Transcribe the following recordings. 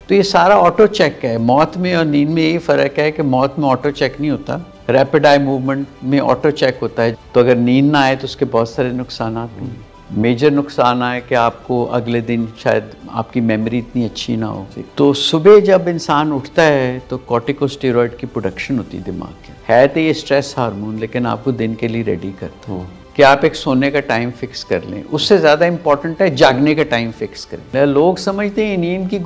तो ये सारा ऑटो चेक है। मौत में और नींद में यही फ़र्क है कि मौत में ऑटो चेक नहीं होता, रैपिड आई मूवमेंट में ऑटो चेक होता है। तो अगर नींद ना आए तो उसके बहुत सारे नुकसान हैं। मेजर नुकसान आए कि आपको अगले दिन शायद आपकी मेमोरी इतनी अच्छी ना हो। तो सुबह जब इंसान उठता है तो कॉर्टिकोस्टेरॉइड की प्रोडक्शन होती है दिमाग के। है तो ये स्ट्रेस हार्मोन, लेकिन आपको दिन के लिए रेडी करता है कि आप एक सोने का टाइम फिक्स कर लें। उससे ज़्यादा इम्पॉर्टेंट है जागने का टाइम फिक्स करें। लोग समझते हैं नींद की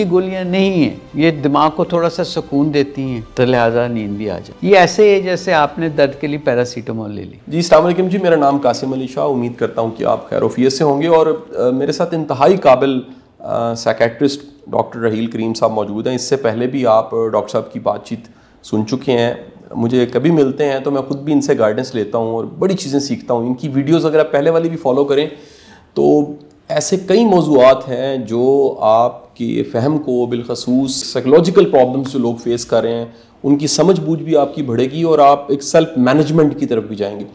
गोलियां नहीं हैं, ये दिमाग को थोड़ा सा सुकून देती हैं, तो लिहाजा नींद भी आ जाए। ये ऐसे है जैसे आपने दर्द के लिए पैरासीटामोल ले ली। जी अस्सलाम वालेकुम जी, मेरा नाम कासिम अली शाह। उम्मीद करता हूँ कि आप खैर-ओ-आफियत से होंगे। और मेरे साथ इंतहाई काबिल साइकेट्रिस्ट डॉक्टर रहील करीम साहब मौजूद हैं। इससे पहले भी आप डॉक्टर साहब की बातचीत सुन चुके हैं। मुझे कभी मिलते हैं तो मैं खुद भी इनसे गाइडेंस लेता हूँ और बड़ी चीज़ें सीखता हूँ। इनकी वीडियोस अगर आप पहले वाली भी फॉलो करें तो ऐसे कई मौज़ूआत हैं जो आपके फ़हम को, बिलखसूस साइकोलॉजिकल प्रॉब्लम्स जो लोग फेस कर रहे हैं, उनकी समझ बूझ भी आपकी बढ़ेगी और आप एक सेल्फ मैनेजमेंट की तरफ भी जाएंगे।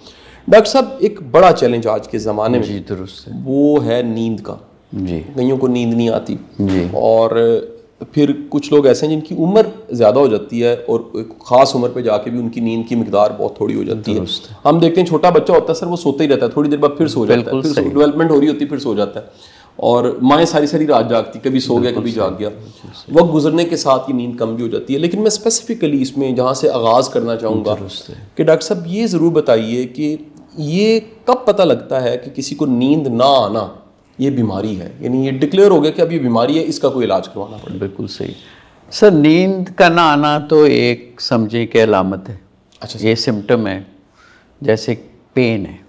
डॉक्टर साहब, एक बड़ा चैलेंज आज के ज़माने में जी दुरुस्त है, वो है नींद का। जी, कईयों को नींद नहीं आती जी, और फिर कुछ लोग ऐसे हैं जिनकी उम्र ज़्यादा हो जाती है और एक ख़ास उम्र पे जाके भी उनकी नींद की मिकदार बहुत थोड़ी हो जाती है। हम देखते हैं छोटा बच्चा होता है सर, वो सोता ही रहता है, थोड़ी देर बाद फिर सो जाता है, फिर डेवलपमेंट हो रही होती है, फिर सो जाता है। और माएँ सारी सारी रात जागती, कभी सो गया कभी जाग गया। वक्त गुजरने के साथ ये नींद कम भी हो जाती है। लेकिन मैं स्पेसिफिकली इसमें जहाँ से आगाज़ करना चाहूँगा कि डॉक्टर साहब ये ज़रूर बताइए कि ये कब पता लगता है कि किसी को नींद ना आना ये बीमारी है, यानी ये डिक्लेयर हो गया कि अब ये बीमारी है, इसका कोई इलाज करवाना पड़ेगा? बिल्कुल सही सर। नींद का ना आना तो एक समझे कि अलामत है। अच्छा, ये सिम्टम है, जैसे पेन है।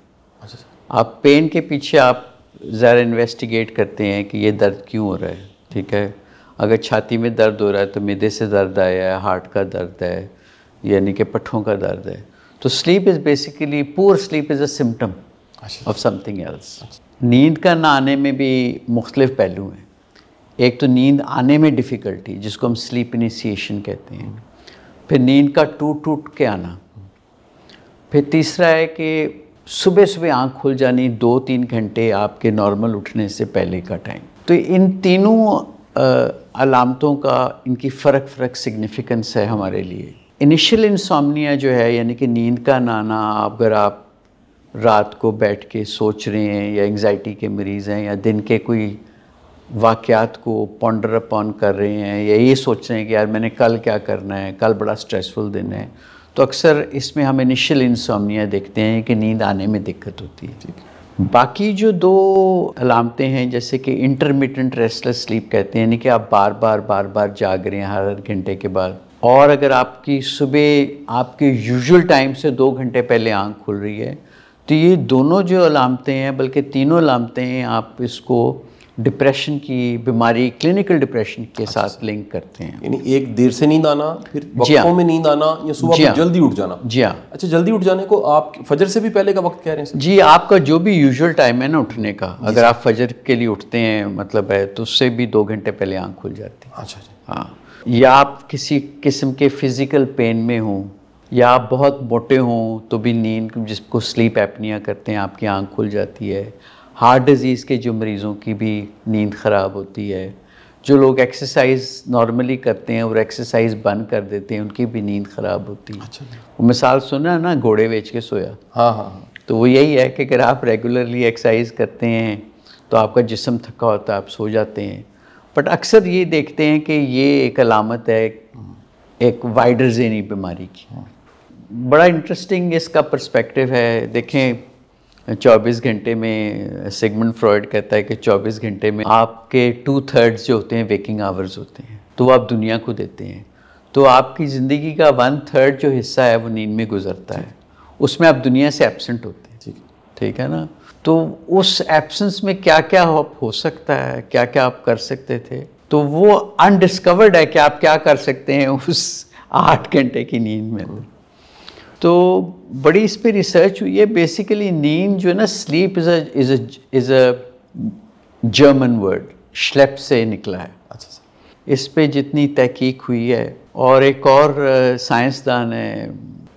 अच्छा, आप पेन के पीछे आप ज़रा इन्वेस्टिगेट करते हैं कि ये दर्द क्यों हो रहा है। ठीक है, अगर छाती में दर्द हो रहा है तो मैदे से दर्द आया है, हार्ट का दर्द है, यानी कि पट्ठों का दर्द है। तो sleep is basically, poor sleep is a symptom of something else. नींद का ना आने में भी मुख्तलिफ पहलू हैं। एक तो नींद आने में डिफ़िकल्टी, जिसको हम स्लीप इनिशिएशन कहते हैं। फिर नींद का टूट टूट के आना। फिर तीसरा है कि सुबह सुबह आँख खुल जानी 2-3 घंटे आपके नॉर्मल उठने से पहले का टाइम। तो इन तीनों अलामतों का इनकी फ़र्क सिग्निफिकेंस है हमारे लिए। इनिशियल इंसोम्निया जो है, यानी कि नींद का ना आना, अगर आप रात को बैठ के सोच रहे हैं या एंग्जाइटी के मरीज़ हैं या दिन के कोई वाक़यात को पॉन्डर अपॉन कर रहे हैं या ये सोच रहे हैं कि यार मैंने कल क्या करना है, कल बड़ा स्ट्रेसफुल दिन है, तो अक्सर इसमें हम इनिशियल इंसोम्निया देखते हैं कि नींद आने में दिक्कत होती है। बाकी जो 2 अलामतें हैं, जैसे कि इंटरमिटेंट रेस्टलेस स्लीप कहते हैं, यानी कि आप बार बार जाग रहे हैं हर घंटे के बाद, और अगर आपकी सुबह आपके यूजुअल टाइम से 2 घंटे पहले आँख खुल रही है, तो ये दोनों जो अलामतें हैं, बल्कि तीनों अलामतें हैं, आप इसको डिप्रेशन की बीमारी, क्लिनिकल डिप्रेशन के साथ लिंक करते हैं। यानी एक देर से नींद आना, फिर वक्तों में नींद आना, या सुबह में जल्दी उठ जाना? जी हाँ। अच्छा, जल्दी उठ जाने को आप फजर से भी पहले का वक्त कह रहे हैं? जी, आपका जो भी यूजुअल टाइम है ना उठने का, अगर आप फजर के लिए उठते हैं मतलब है, तो उससे भी 2 घंटे पहले आँख खुल जाती है। अच्छा, हाँ। या आप किसी किस्म के फिज़िकल पेन में हों या आप बहुत मोटे हों तो भी नींद, जिसको स्लीप एपनिया करते हैं, आपकी आँख खुल जाती है। हार्ट डिज़ीज़ के जो मरीज़ों की भी नींद ख़राब होती है। जो लोग एक्सरसाइज नॉर्मली करते हैं और एक्सरसाइज बंद कर देते हैं, उनकी भी नींद ख़राब होती है। अच्छा, वो मिसाल सुना ना, घोड़े बेच के सोया। हाँ। तो वो यही है कि अगर आप रेगुलरली एक्सरसाइज करते हैं तो आपका जिस्म थका होता है, आप सो जाते हैं। बट अक्सर ये देखते हैं कि ये एक अलामत है एक वाइडर ज़हनी बीमारी की। बड़ा इंटरेस्टिंग इसका पर्सपेक्टिव है। देखें, 24 घंटे में सिगमंड फ्रॉइड कहता है कि 24 घंटे में आपके 2/3 जो होते हैं वेकिंग आवर्स होते हैं, तो वो आप दुनिया को देते हैं। तो आपकी ज़िंदगी का 1/3 जो हिस्सा है वो नींद में गुजरता है, उसमें आप दुनिया से एब्सेंट होते हैं। ठीक है ना? तो उस एब्सेंस में क्या क्या हो सकता है, क्या क्या आप कर सकते थे, तो वो अनडिस्कवर्ड है कि आप क्या कर सकते हैं उस 8 घंटे की नींद में। तो बड़ी इस पे रिसर्च हुई है। बेसिकली नींद जो है ना, sleep is a German word, श्लेप से निकला है। अच्छा, इस पे जितनी तहकीक हुई है, और एक और साइंसदान है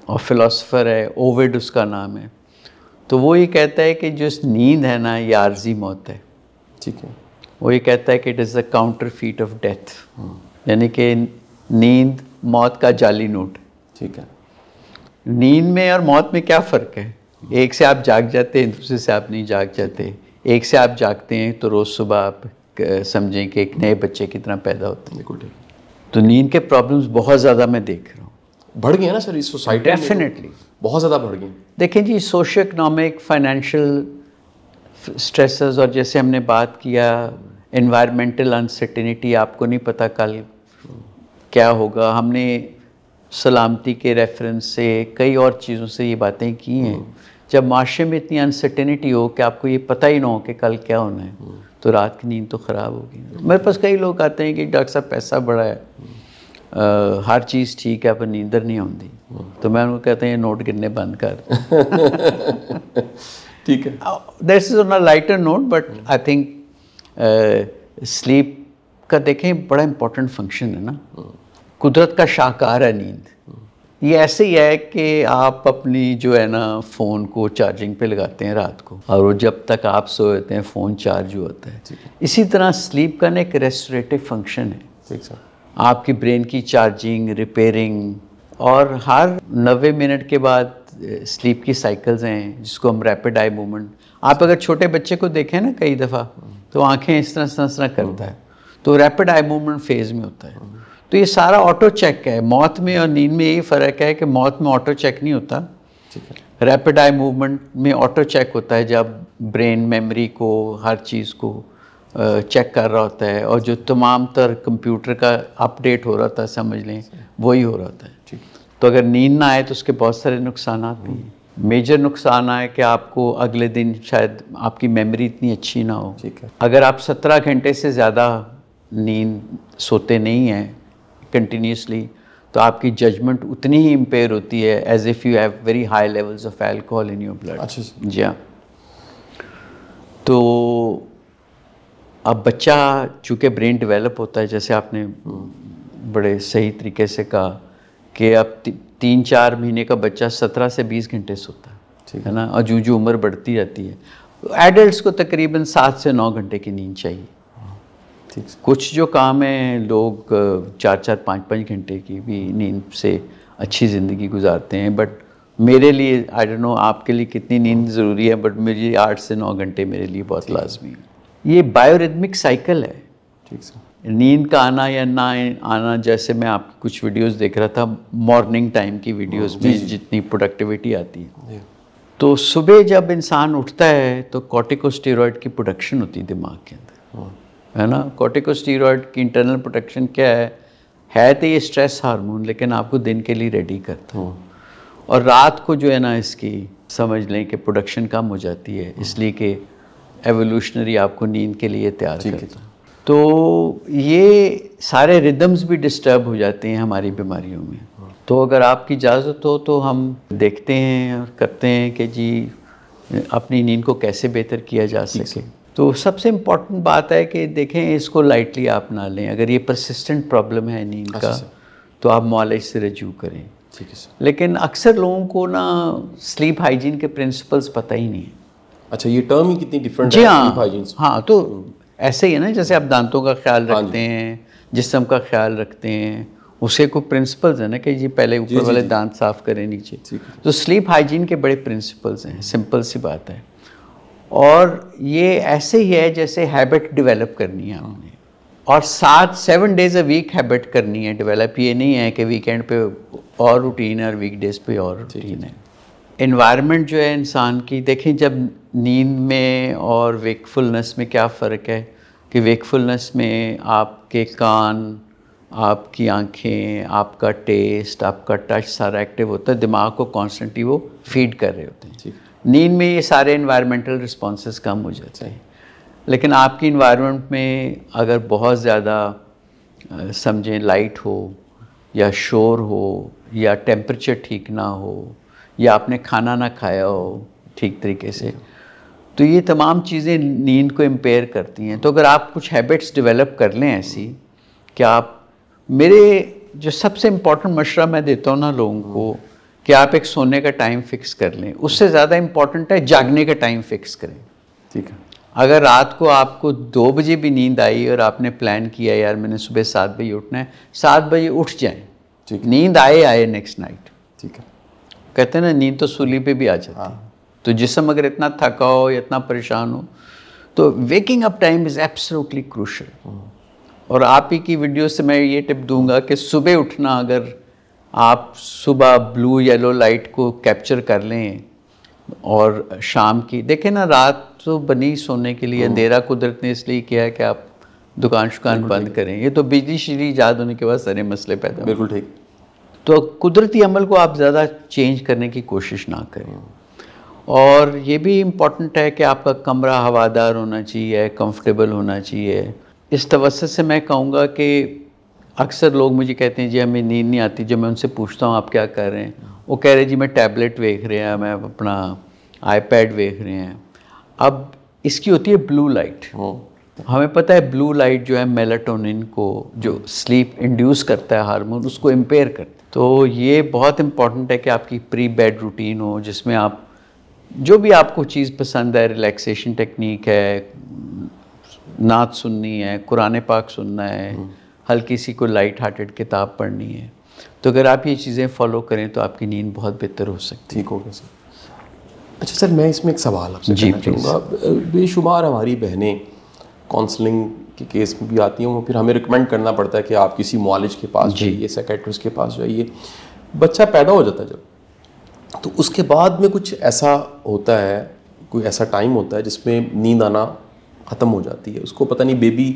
और फिलोसोफर है, ओविड उसका नाम है, तो वो ये कहता है कि जो नींद है ना, ये आर्जी मौत है। ठीक है। वो ये कहता है कि it is the counter feet of death, यानी कि नींद मौत का जाली नोट। ठीक है। नींद में और मौत में क्या फ़र्क है? एक से आप जाग जाते हैं, दूसरे से आप नहीं जाग जाते। एक से आप जागते हैं तो रोज़ सुबह आप समझें कि एक नए बच्चे की तरह पैदा होते हैं। बिल्कुल ठीक। तो नींद के प्रॉब्लम्स बहुत ज़्यादा मैं देख रहा हूँ। बढ़ गए ना सर इस सोसाइटी में? डेफिनेटली बहुत ज़्यादा बढ़ गए। देखें जी, सोशियो इकनॉमिक फाइनेंशियल स्ट्रेसेस, और जैसे हमने बात किया एनवायरमेंटल अनसर्टेनिटी, आपको नहीं पता कल क्या होगा। हमने सलामती के रेफरेंस से कई और चीज़ों से ये बातें की हैं। जब माशरे में इतनी अनसर्टेनिटी हो कि आपको ये पता ही ना हो कि कल क्या होना है, तो रात की नींद तो ख़राब होगी। मेरे पास कई लोग आते हैं कि डॉक्टर साहब पैसा बड़ा है, हर चीज़ ठीक है पर नींदर नहीं आती। तो मैं उनको कहते हैं नोट गिनने बंद कर। ठीक है। This is on a lighter note, but I think sleep का देखें बड़ा इम्पोर्टेंट फंक्शन है ना। कुदरत का शाहकार है नींद। ये ऐसे ही है कि आप अपनी जो है ना फ़ोन को चार्जिंग पे लगाते हैं रात को, और वो जब तक आप सोते हैं फ़ोन चार्ज होता है। इसी तरह स्लीप का ना एक रेस्टोरेटिव फंक्शन है। ठीक सर। आपकी ब्रेन की चार्जिंग, रिपेयरिंग, और हर 90 मिनट के बाद स्लीप की साइकिल्स हैं जिसको हम रैपिड आई मूवमेंट। आप अगर छोटे बच्चे को देखें ना कई दफ़ा, तो आंखें इस तरह करता है, तो रैपिड आई मूवमेंट फेज़ में होता है। तो ये सारा ऑटो चेक है। मौत में और नींद में यही फ़र्क है कि मौत में ऑटो चेक नहीं होता, रैपिड आई मूवमेंट में ऑटो चेक होता है, जब ब्रेन मेमोरी को, हर चीज़ को चेक कर रहा होता है, और जो तमाम तर कंप्यूटर का अपडेट हो रहा था, समझ लें वही हो रहा था। तो अगर नींद ना आए तो उसके बहुत सारे नुकसान भी हैं। मेजर नुकसान आए कि आपको अगले दिन शायद आपकी मेमोरी इतनी अच्छी ना हो। ठीक है। अगर आप 17 घंटे से ज़्यादा नींद सोते नहीं हैं कंटिन्यूसली, तो आपकी जजमेंट उतनी ही इम्पेयर होती है as if you have very high levels of alcohol in your blood. अच्छा जी हाँ। तो अब बच्चा चूँकि ब्रेन डेवलप होता है, जैसे आपने बड़े सही तरीके से कहा कि अब 3-4 महीने का बच्चा 17 से 20 घंटे सोता है ना, और जो उम्र बढ़ती जाती है, एडल्ट्स को तकरीबन 7 से 9 घंटे की नींद चाहिए। ठीक। कुछ जो काम है लोग 4-4, 5-5 घंटे की भी नींद से अच्छी ज़िंदगी गुजारते हैं, बट मेरे लिए आई डोंट नो आपके लिए कितनी नींद ज़रूरी है, बट मेरी 8 से 9 घंटे मेरे लिए बहुत लाजमी है। ये बायोरिदमिक साइकिल है। ठीक सर। नींद का आना या ना आना, जैसे मैं आपकी कुछ वीडियोस देख रहा था, मॉर्निंग टाइम की वीडियोस में जितनी प्रोडक्टिविटी आती है, तो सुबह जब इंसान उठता है तो कॉर्टिकोस्टेरॉइड की प्रोडक्शन होती है दिमाग के अंदर, है ना। कॉर्टिकोस्टेरॉइड की इंटरनल प्रोडक्शन क्या है तो ये स्ट्रेस हार्मोन, लेकिन आपको दिन के लिए रेडी करता है। और रात को जो है ना इसकी समझ लें कि प्रोडक्शन कम हो जाती है, इसलिए कि एवोल्यूशनरी आपको नींद के लिए तैयार करता है। तो ये सारे रिदम्स भी डिस्टर्ब हो जाते हैं हमारी बीमारियों में। तो अगर आपकी इजाज़त हो तो हम देखते हैं और करते हैं कि जी अपनी नींद को कैसे बेहतर किया जा सके। तो सबसे इम्पॉर्टेंट बात है कि देखें, इसको लाइटली आप ना लें। अगर ये परसिस्टेंट प्रॉब्लम है नींद का, तो आप मुआलिज से रजू करें। ठीक है सर। लेकिन अक्सर लोगों को ना स्लीप हाइजीन के प्रिंसिपल्स पता ही नहीं है। अच्छा, ये टर्म ही कितनी डिफरेंट है स्लीप हाइजीन से। हाँ, तो ऐसे ही है ना, जैसे आप दांतों का ख्याल रखते हैं, जिस्म का ख्याल रखते हैं, उसे कोई प्रिंसिपल्स है ना कि जी पहले ऊपर वाले दांत साफ करें, नीचे। तो स्लीप हाइजीन के बड़े प्रिंसिपल्स हैं, सिंपल सी बात है। और ये ऐसे ही है जैसे हैबिट डेवलप करनी है आपने, और 7 डेज़ अ वीक हैबिट करनी है डेवलप। ये नहीं है कि वीकेंड पे और रूटीन है और वीकडेज पे और रूटीन है। एनवायरनमेंट जो है इंसान की, देखें जब नींद में और वेकफुलनेस में क्या फ़र्क है कि वेकफुलनेस में आपके कान, आपकी आंखें, आपका टेस्ट, आपका टच सारा एक्टिव होता है, दिमाग को कॉन्स्टेंटली वो फीड कर रहे होते हैं। नींद में ये सारे एनवायरमेंटल रिस्पॉन्सेस कम हो जाते हैं। लेकिन आपकी इन्वायरमेंट में अगर बहुत ज़्यादा समझें लाइट हो या शोर हो या टेम्परेचर ठीक ना हो या आपने खाना ना खाया हो ठीक तरीके से, तो ये तमाम चीज़ें नींद को इम्पेयर करती हैं। तो अगर आप कुछ हैबिट्स डेवलप कर लें ऐसी कि आप, मेरे जो सबसे इम्पॉर्टेंट मशवरा मैं देता हूँ ना लोगों को, कि आप एक सोने का टाइम फिक्स कर लें। उससे ज़्यादा इम्पॉर्टेंट है जागने का टाइम फिक्स करें। ठीक है। अगर रात को आपको 2 बजे भी नींद आई और आपने प्लान किया यार मैंने सुबह 7 बजे उठना है, 7 बजे उठ जाएं। ठीक, नींद आए नेक्स्ट नाइट। ठीक है। कहते हैं ना नींद तो सूली पे भी आ जाती है। तो जिस्म अगर इतना थका हो या इतना परेशान हो तो waking up time is absolutely crucial. और आप ही की वीडियो से मैं ये टिप दूंगा कि सुबह उठना, अगर आप सुबह ब्लू येलो लाइट को कैप्चर कर लें और शाम की देखें ना, रात तो बनी सोने के लिए, अंधेरा कुदरत ने इसलिए किया है कि आप दुकान बंद करें। ये तो बिजली शिजली ईजाद होने के बाद सारे मसले पैदा हों। बिल्कुल ठीक। तो कुदरती अमल को आप ज़्यादा चेंज करने की कोशिश ना करें। और ये भी इम्पॉर्टेंट है कि आपका कमरा हवादार होना चाहिए, कंफर्टेबल होना चाहिए। इस तवज्जो से मैं कहूँगा कि अक्सर लोग मुझे कहते हैं जी हमें नींद नहीं आती। जब मैं उनसे पूछता हूँ आप क्या कर रहे हैं, वो कह रहे हैं जी मैं टैबलेट देख रहे हैं, मैं अपना आईपैड देख रहे हैं। अब इसकी होती है ब्लू लाइट। हमें पता है ब्लू लाइट जो है मेलाटोनिन को, जो स्लीप इंड्यूस करता है हार्मोन, उसको इम्पेयर करता है। तो ये बहुत इम्पॉर्टेंट है कि आपकी प्री बेड रूटीन हो जिसमें आप जो भी आपको चीज़ पसंद है, रिलैक्सेशन टेक्निक है, नात सुननी है, कुरान पाक सुनना है, हल्की सी कोई लाइट हार्टेड किताब पढ़नी है, तो अगर आप ये चीज़ें फॉलो करें तो आपकी नींद बहुत बेहतर हो सकती है। ठीक हो गया सर। अच्छा सर, मैं इसमें एक सवाल आपसे करना चाहूँगा। बेशुमार हमारी बहनें काउंसलिंग के केस में भी आती हैं, फिर हमें रिकमेंड करना पड़ता है कि आप किसी मुआलिज के पास जाइए, साइकियाट्रिस्ट के पास जाइए। बच्चा पैदा हो जाता है जब, तो उसके बाद में कुछ ऐसा होता है, कोई ऐसा टाइम होता है जिसमें नींद आना ख़त्म हो जाती है। उसको पता नहीं बेबी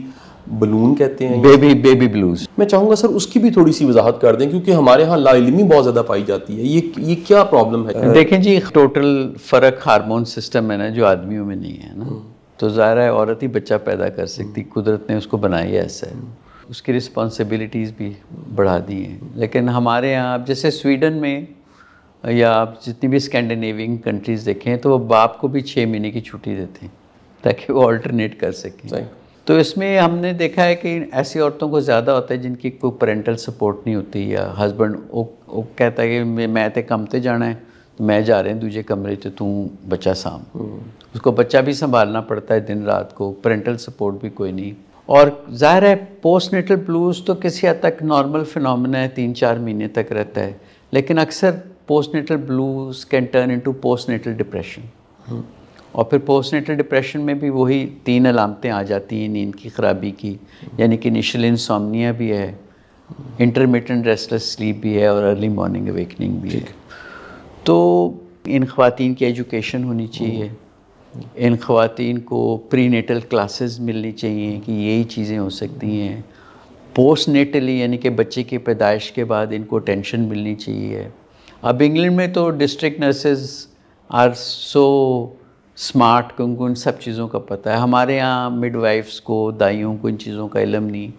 बलून कहते हैं, बेबी ब्लूज। मैं चाहूँगा सर उसकी भी थोड़ी सी वजाहत कर दें, क्योंकि हमारे यहाँ लाइल्मी बहुत ज़्यादा पाई जाती है। ये क्या प्रॉब्लम है? देखें जी, टोटल फ़र्क हार्मोन सिस्टम है ना, जो आदमियों में नहीं है ना। तो ज़ाहिर है औरत ही बच्चा पैदा कर सकती, कुदरत ने उसको बनाया ऐसा है। उसकी रिस्पॉन्सिबिलिटीज़ भी बढ़ा दी हैं। लेकिन हमारे यहाँ जैसे स्वीडन में या आप जितनी भी स्कैंडिनेवियन कंट्रीज़ देखें तो वो बाप को भी 6 महीने की छुट्टी देते हैं ताकि वो अल्टरनेट कर सकें। तो इसमें हमने देखा है कि ऐसी औरतों को ज़्यादा होता है जिनकी कोई पेरेंटल सपोर्ट नहीं होती, या हस्बैंड वो कहता है कि मैं तो कम ते जाना है, तो मैं जा रहे हैं दूसरे कमरे तो तू बच्चा साम। उसको बच्चा भी संभालना पड़ता है दिन रात को, पेरेंटल सपोर्ट भी कोई नहीं। और ज़ाहिर है पोस्टनेटल ब्लूज़ तो किसी हद तक नॉर्मल फिनोमेना है, 3-4 महीने तक रहता है। लेकिन अक्सर postnatal blues can turn into postnatal depression. और फिर पोस्टनेटल डिप्रेशन में भी वही 3 अलामतें आ जाती हैं नींद की ख़राबी की, यानी कि इनिशियल इंसोम्निया भी है, इंटरमिटेंट रेस्टलेस स्लीप भी है और अर्ली मॉर्निंग अवेकनिंग भी है। तो इन ख़वातीन की एजुकेशन होनी चाहिए, इन ख़वातीन को प्रीनेटल क्लासेस मिलनी चाहिए कि यही चीज़ें हो सकती हैं। पोस्ट नेटली यानी कि बच्चे की पैदाइश के बाद इनको टेंशन मिलनी चाहिए। अब इंग्लैंड में तो district nurses are so smart, क्योंकि उन सब चीज़ों का पता है। हमारे यहाँ मिडवाइफ्स को, दाइयों को इन चीज़ों का इल्म नहीं,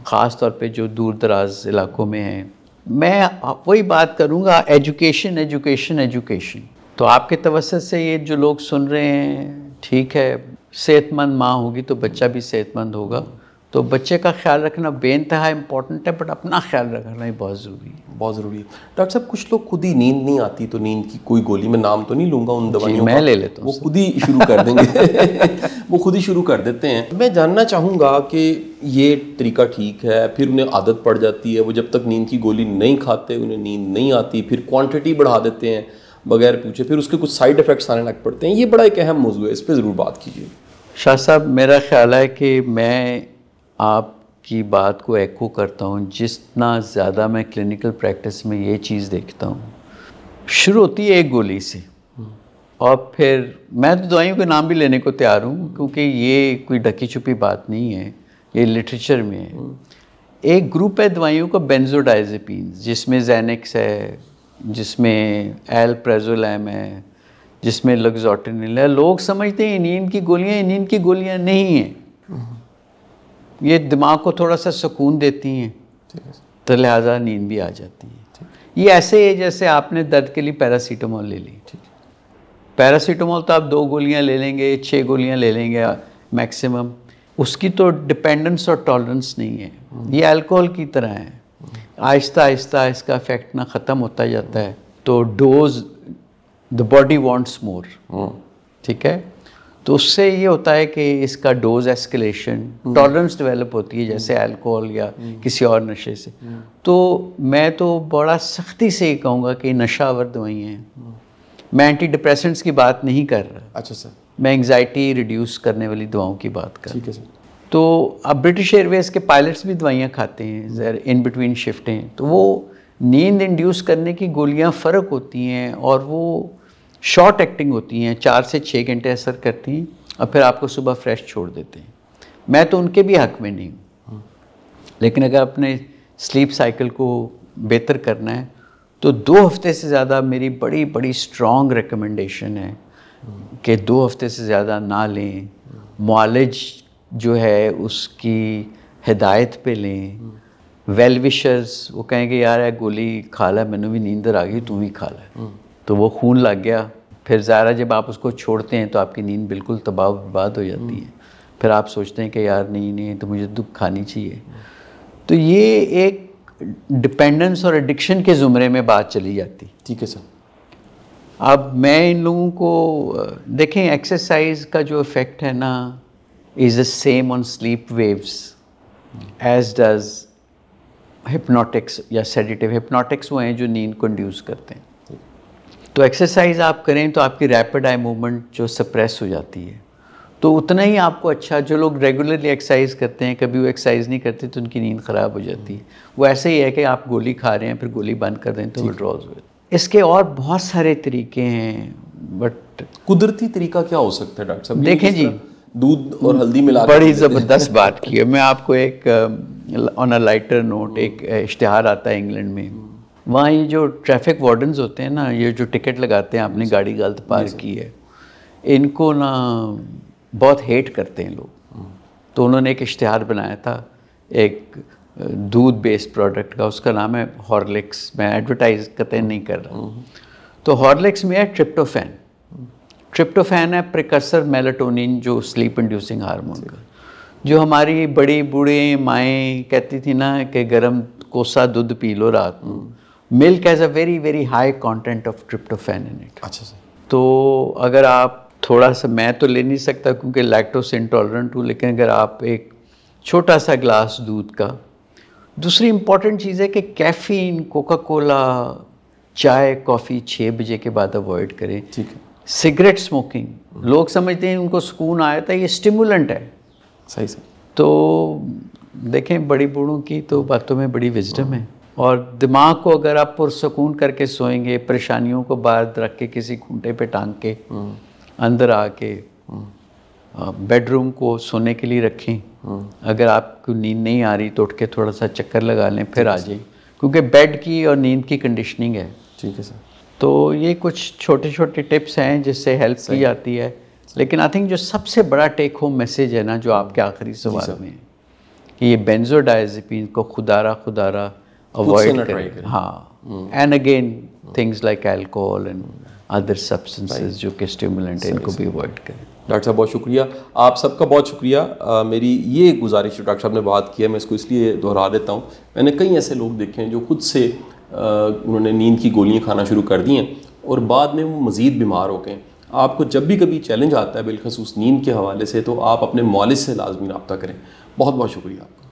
ख़ास तौर पे जो दूर दराज इलाकों में हैं। मैं वही बात करूँगा, एजुकेशन एजुकेशन एजुकेशन। तो आपके तवज्जुह से ये जो लोग सुन रहे हैं, ठीक है, सेहतमंद माँ होगी तो बच्चा भी सेहतमंद होगा। तो बच्चे का ख्याल रखना बेइंतहा इम्पॉर्टेंट है, बट अपना ख्याल रखना ही बहुत ज़रूरी है। बहुत ज़रूरी है। डॉक्टर साहब, कुछ लोग खुद ही नींद नहीं आती तो नींद की कोई गोली, मैं नाम तो नहीं लूँगा उन दवाइयों मैं ले लेता हूँ, वो खुद ही शुरू कर देंगे वो खुद ही शुरू कर देते हैं। मैं जानना चाहूँगा कि ये तरीका ठीक है, फिर उन्हें आदत पड़ जाती है, वो जब तक नींद की गोली नहीं खाते उन्हें नींद नहीं आती, फिर क्वान्टिटी बढ़ा देते हैं बगैर पूछे, फिर उसके कुछ साइड इफ़ेक्ट्स आने लग पड़ते हैं। ये बड़ा एक अहम मौजूद है, इस पर ज़रूर बात कीजिए। शाह साहब, मेरा ख्याल है कि मैं आपकी बात को एको करता हूँ। जितना ज़्यादा मैं क्लिनिकल प्रैक्टिस में ये चीज़ देखता हूँ, शुरू होती है एक गोली से, और फिर मैं तो दवाइयों के नाम भी लेने को तैयार हूँ, क्योंकि ये कोई ढकी छुपी बात नहीं है, ये लिटरेचर में है। एक ग्रुप है दवाइयों का बेंजोडाइजेपिन, जिसमें ज़ैनिक्स है, जिसमें एल्प्राज़ोलैम है, जिसमें लग्जोटिनिल है। लोग समझते हैं नींद की गोलियाँ नहीं हैं, ये दिमाग को थोड़ा सा सुकून देती हैं, तो लिहाजा नींद भी आ जाती है। ये ऐसे है जैसे आपने दर्द के लिए पैरासीटामोल ले ली। पैरासीटामोल तो आप 2 गोलियां ले लेंगे, 6 गोलियां ले लेंगे मैक्सिमम, उसकी तो डिपेंडेंस और टॉलरेंस नहीं है। ये अल्कोहल की तरह है, आहिस्ता आहिस्ता इसका इफेक्ट ना ख़त्म होता जाता है, तो डोज द बॉडी वांट्स मोर। ठीक है, तो उससे ये होता है कि इसका डोज एस्केलेशन, टॉलरेंस डेवलप होती है, जैसे अल्कोहल या किसी और नशे से। तो मैं तो बड़ा सख्ती से ये कहूँगा कि नशावर दवाइयाँ हैं। मैं एंटी डिप्रेसेंट्स की बात नहीं कर रहा। अच्छा सर। मैं एंग्जाइटी रिड्यूस करने वाली दवाओं की बात कर रहा हूँ। ठीक है सर। तो अब ब्रिटिश एयरवेज के पायलट्स भी दवाइयाँ खाते हैं ज़रा इन बिटवीन शिफ्टें, तो वो नींद इंड्यूस करने की गोलियाँ फ़र्क होती हैं और वो शॉर्ट एक्टिंग होती हैं, 4 से 6 घंटे असर करती हैं और फिर आपको सुबह फ्रेश छोड़ देते हैं। मैं तो उनके भी हक में नहीं हूँ, लेकिन अगर अपने स्लीप साइकिल को बेहतर करना है तो 2 हफ्ते से ज़्यादा मेरी बड़ी बड़ी स्ट्रॉन्ग रिकमेंडेशन है कि 2 हफ्ते से ज़्यादा ना लें। मुआलिज जो है उसकी हिदायत पे लें। वेल विशर्स वो कहेंगे यार ये गोली खा ला, मैंने भी नींदर आ गई, तू भी खा ला, तो वो खून लग गया। फिर ज़ाहिर जब आप उसको छोड़ते हैं तो आपकी नींद बिल्कुल तबाह बर्बाद हो जाती है। फिर आप सोचते हैं कि यार नहीं तो मुझे तो खानी चाहिए। तो ये एक डिपेंडेंस और एडिक्शन के ज़ुमरे में बात चली जाती। ठीक है सर। अब मैं इन लोगों को देखें, एक्सरसाइज का जो इफ़ेक्ट है ना is the same on sleep waves as does hypnotics या सेडेटिव। हिप्नोटिक्स वो हैं जो नींद को इंड्यूस करते हैं। तो एक्सरसाइज आप करें तो आपकी रैपिड आई मूवमेंट जो सप्रेस हो जाती है, तो उतना ही आपको अच्छा। जो लोग रेगुलरली एक्सरसाइज करते हैं, कभी वो एक्सरसाइज नहीं करते तो उनकी नींद ख़राब हो जाती है। वो ऐसे ही है कि आप गोली खा रहे हैं फिर गोली बंद कर दें तो विड्रॉल्स हुए। इसके और बहुत सारे तरीके हैं, बट कुदरती तरीका क्या हो सकता है डॉक्टर साहब? देखें जी, दूध और हल्दी मिला बड़ी ज़बरदस्त बात की है। मैं आपको एक ऑन अ लाइटर नोट, एक इश्तिहार आता है इंग्लैंड में। वहाँ ये जो ट्रैफिक वार्डन्स होते हैं ना, ये जो टिकट लगाते हैं आपने गाड़ी गलत पार्क की है, इनको ना बहुत हेट करते हैं लोग। तो उन्होंने एक इश्तिहार बनाया था एक दूध बेस्ड प्रोडक्ट का, उसका नाम है हॉर्लिक्स। मैं एडवर्टाइज कतई नहीं कर रहा। तो हॉर्लिक्स में है ट्रिप्टोफैन। ट्रिप्टोफैन है प्रिकर्सर मेलाटोनिन, जो स्लीप इंड्यूसिंग हार्मोन का, जो हमारी बड़ी बूढ़ी माएँ कहती थी ना कि गरम कोसा दूध पी लो रात में। Milk has a very very high content of tryptophan in it. अच्छा सर। तो अगर आप थोड़ा सा, मैं तो ले नहीं सकता क्योंकि लैक्टोस इंटॉलरेंट हूँ, लेकिन अगर आप एक छोटा सा ग्लास दूध का। दूसरी इम्पॉर्टेंट चीज़ है कि कैफ़ीन, कोका कोला, चाय, कॉफ़ी 6 बजे के बाद अवॉइड करें। ठीक है। सिगरेट स्मोकिंग, लोग समझते हैं उनको सुकून आया था, ये स्टिमुलेंट है। सही सर। तो देखें, बड़ी बूढ़ों की तो बातों में बड़ी विजडम है। और दिमाग को अगर आप पुरसकून करके सोएंगे, परेशानियों को बाहर रख के किसी खूंटे पे टांग के अंदर आके बेडरूम को सोने के लिए रखें। अगर आपको नींद नहीं आ रही तो उठ के थोड़ा सा चक्कर लगा लें, फिर आ जाएं, क्योंकि बेड की और नींद की कंडीशनिंग है। ठीक है सर। तो ये कुछ छोटे छोटे टिप्स हैं जिससे हेल्प की जाती है। लेकिन आई थिंक जो सबसे बड़ा टेक होम मैसेज है ना, जो आपके आखिरी सवाल में है, कि ये बेंजोडायज़ेपिन को खुदारा अवॉइड करें। हाँ, and again things like alcohol and other substances जो कि स्टिमुलेंट है, इनको भी अवॉइड करें। डॉक्टर साहब बहुत शुक्रिया, आप सबका बहुत शुक्रिया। मेरी ये गुजारिश जो डॉक्टर साहब ने बात की है, मैं इसको इसलिए दोहरा देता हूँ। मैंने कई ऐसे लोग देखे हैं जो खुद से उन्होंने नींद की गोलियाँ खाना शुरू कर दी हैं और बाद में वो मज़ीद बीमार हो गए। आपको जब भी कभी चैलेंज आता है बिलखसूस नींद के हवाले से, तो आप अपने मौलिद से लाजमी रब्ता करें। बहुत बहुत शुक्रिया आपका।